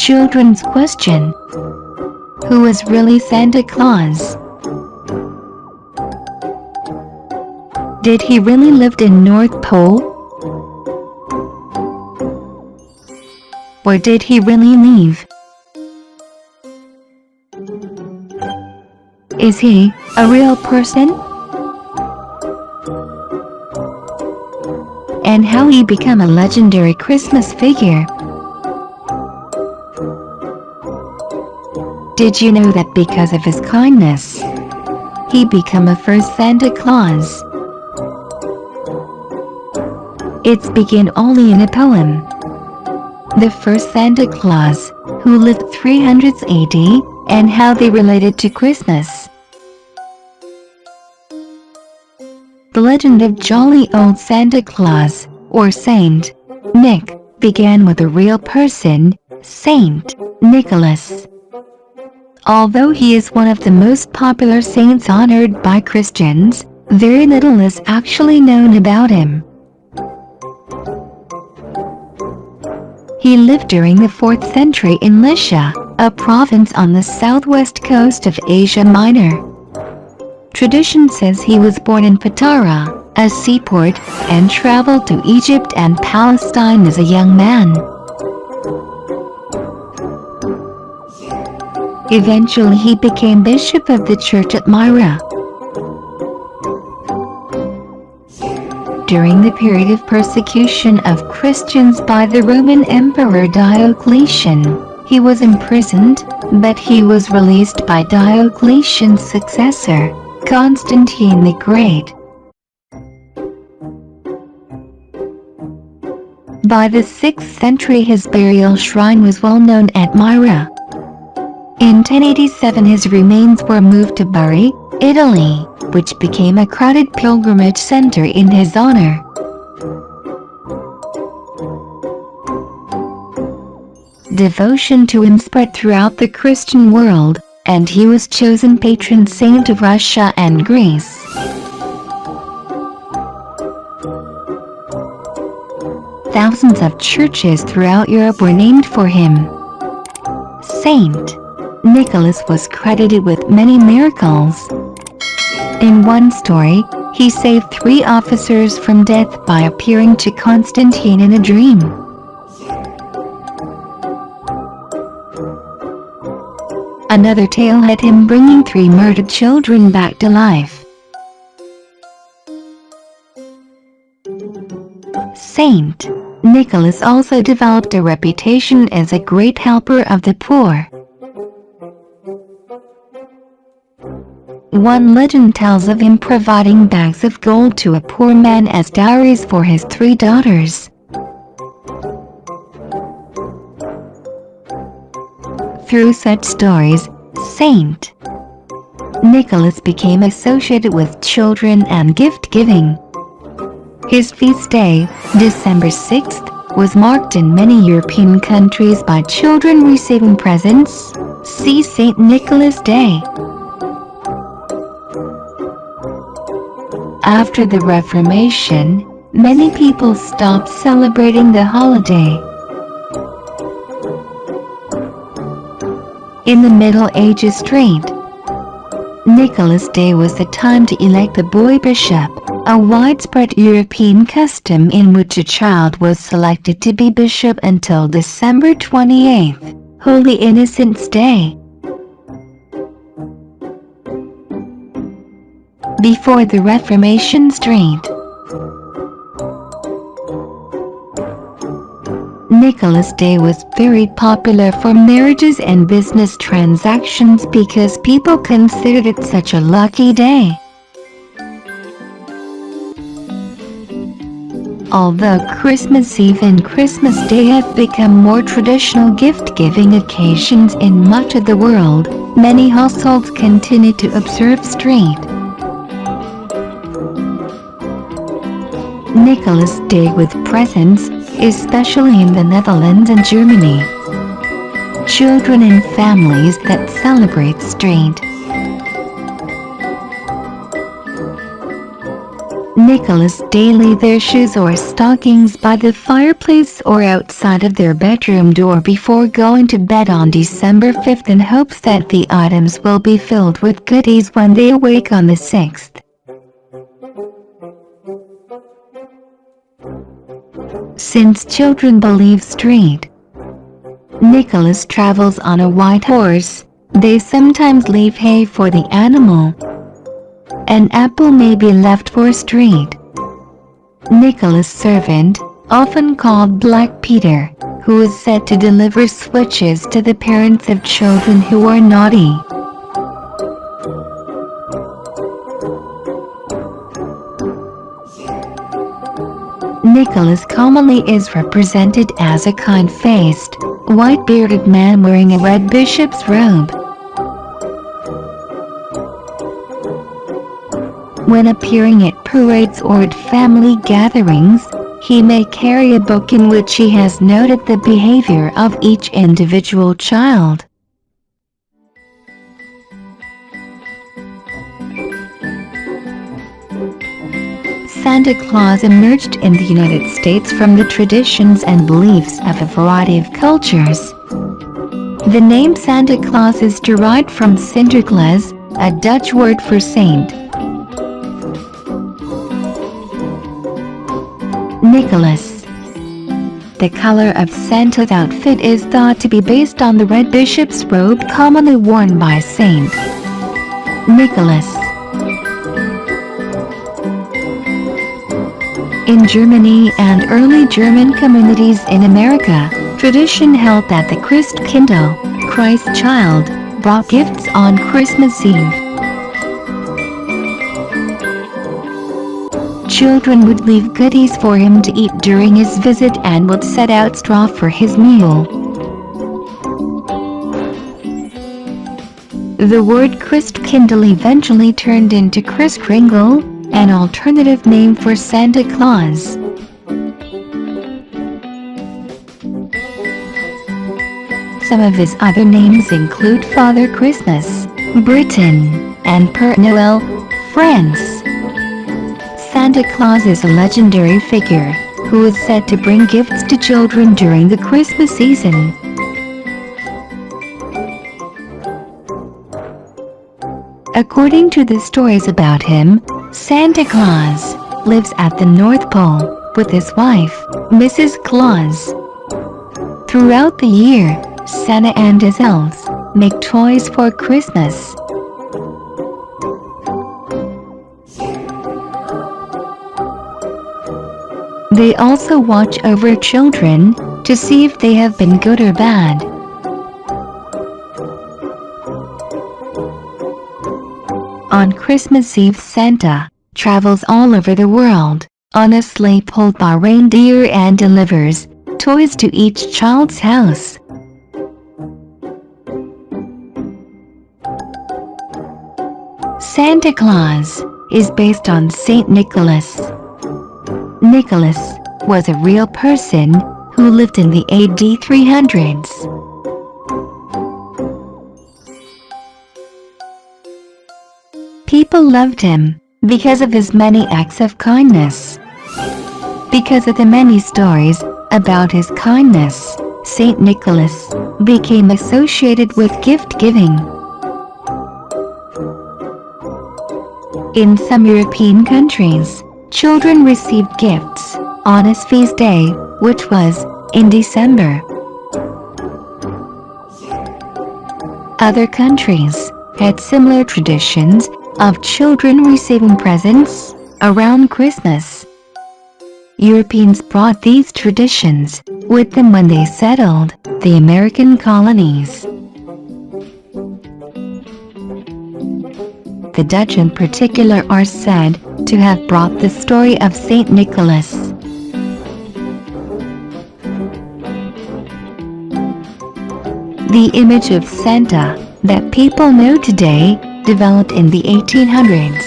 children's question. Who is really Santa Claus? Did he really live in North Pole? Or did he really leave? Is he a real person? And how he became a legendary Christmas figure? Did you know that because of his kindness, he became a first Santa Claus? It's began only in a poem. The first Santa Claus, who lived 300 AD, and how they related to Christmas. The legend of jolly old Santa Claus, or Saint Nick, began with a real person, Saint Nicholas. Although he is one of the most popular saints honored by Christians, very little is actually known about him. He lived during the 4th century in Lycia, a province on the southwest coast of Asia Minor. Tradition says he was born in Patara, a seaport, and traveled to Egypt and Palestine as a young man. Eventually he became bishop of the church at Myra. During the period of persecution of Christians by the Roman Emperor Diocletian, he was imprisoned, but he was released by Diocletian's successor, Constantine the Great. By the 6th century his burial shrine was well known at Myra. In 1087 his remains were moved to Bari, Italy, which became a crowded pilgrimage center in his honor. Devotion to him spread throughout the Christian world, and he was chosen patron saint of Russia and Greece. Thousands of churches throughout Europe were named for him. Saint Nicholas was credited with many miracles. In one story, he saved 3 officers from death by appearing to Constantine in a dream. Another tale had him bringing 3 murdered children back to life. Saint Nicholas also developed a reputation as a great helper of the poor. One legend tells of him providing bags of gold to a poor man as dowries for his 3 daughters. Through such stories, Saint Nicholas became associated with children and gift-giving. His feast day, December 6th, was marked in many European countries by children receiving presents. See St. Nicholas Day. After the Reformation, many people stopped celebrating the holiday. In the Middle Ages, St. Nicholas Day was the time to elect the boy bishop, a widespread European custom in which a child was selected to be bishop until December 28th, Holy Innocents' Day. Before the Reformation, St. Nicholas Day was very popular for marriages and business transactions because people considered it such a lucky day. Although Christmas Eve and Christmas Day have become more traditional gift-giving occasions in much of the world, many households continue to observe St. Nicholas Day with presents, especially in the Netherlands and Germany. Children and families that celebrate St. Nicholas daily their shoes or stockings by the fireplace or outside of their bedroom door before going to bed on December 5th in hopes that the items will be filled with goodies when they awake on the 6th. Since children believe St. Nicholas travels on a white horse, they sometimes leave hay for the animal. An apple may be left for St. Nicholas' servant, often called Black Peter, who is said to deliver switches to the parents of children who are naughty. Nicholas commonly is represented as a kind-faced, white-bearded man wearing a red bishop's robe. When appearing at parades or at family gatherings, he may carry a book in which he has noted the behavior of each individual child. Santa Claus emerged in the United States from the traditions and beliefs of a variety of cultures. The name Santa Claus is derived from Sinterklaas, a Dutch word for saint. Nicholas. The color of Santa's outfit is thought to be based on the red bishop's robe commonly worn by Saint Nicholas. In Germany and early German communities in America, tradition held that the Christkindl, Christ child, brought gifts on Christmas Eve. Children would leave goodies for him to eat during his visit and would set out straw for his meal. The word Christkindl eventually turned into Christkringle, an alternative name for Santa Claus. Some of his other names include Father Christmas, Britain, and Père Noël, France. Santa Claus is a legendary figure who is said to bring gifts to children during the Christmas season. According to the stories about him, Santa Claus lives at the North Pole with his wife, Mrs. Claus. Throughout the year, Santa and his elves make toys for Christmas. They also watch over children to see if they have been good or bad. On Christmas Eve, Santa travels all over the world on a sleigh pulled by reindeer and delivers toys to each child's house. Santa Claus is based on Saint Nicholas. Nicholas was a real person who lived in the AD 300s. People loved him because of his many acts of kindness. Because of the many stories about his kindness, Saint Nicholas became associated with gift-giving. In some European countries, children received gifts on his feast day, which was in December. Other countries had similar traditions of children receiving presents around Christmas. Europeans brought these traditions with them when they settled the American colonies. The Dutch in particular are said to have brought the story of Saint Nicholas. The image of Santa that people know today developed in the 1800s.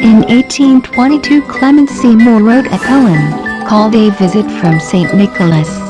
In 1822, Clement C wrote a poem called A Visit from Saint Nicholas.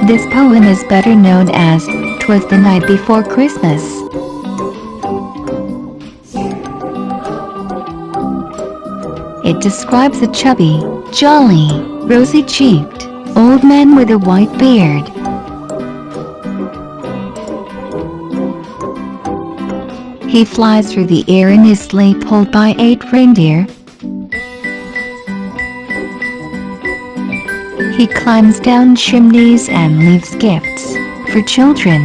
This poem is better known as 'Twas the Night Before Christmas. It describes a chubby, jolly, rosy-cheeked, old man with a white beard. He flies through the air in his sleigh pulled by 8 reindeer. He climbs down chimneys and leaves gifts for children.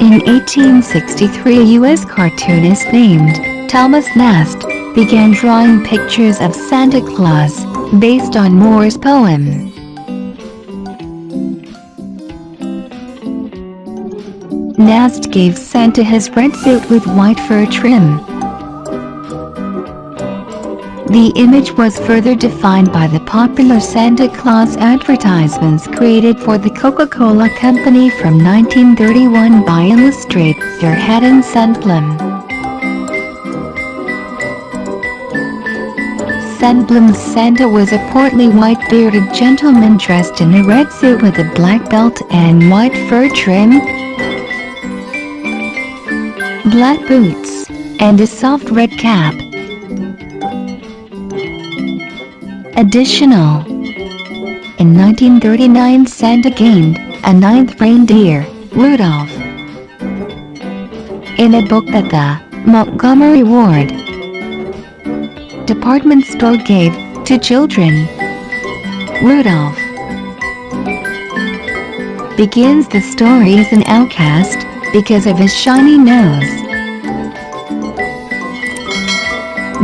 In 1863, a U.S. cartoonist named Thomas Nast began drawing pictures of Santa Claus based on Moore's poem. Nast gave Santa his red suit with white fur trim. The image was further defined by the popular Santa Claus advertisements created for the Coca-Cola Company from 1931 by illustrator Haddon Sandblom. Sandblom's Santa was a portly white-bearded gentleman dressed in a red suit with a black belt and white fur trim, black boots, and a soft red cap. Additional. In 1939, Santa gained a 9th reindeer, Rudolph. In a book that the Montgomery Ward department store gave to children, Rudolph begins the story as an outcast because of his shiny nose.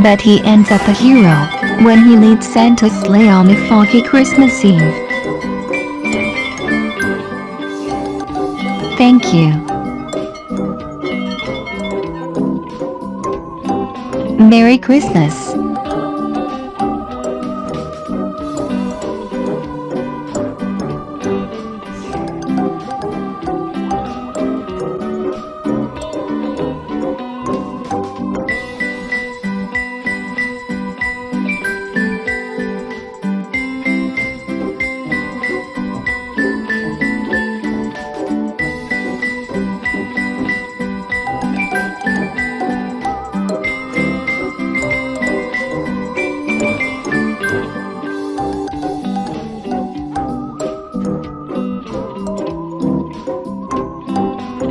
But he ends up a hero when he leads Santa's sleigh on a foggy Christmas Eve. Thank you. Merry Christmas.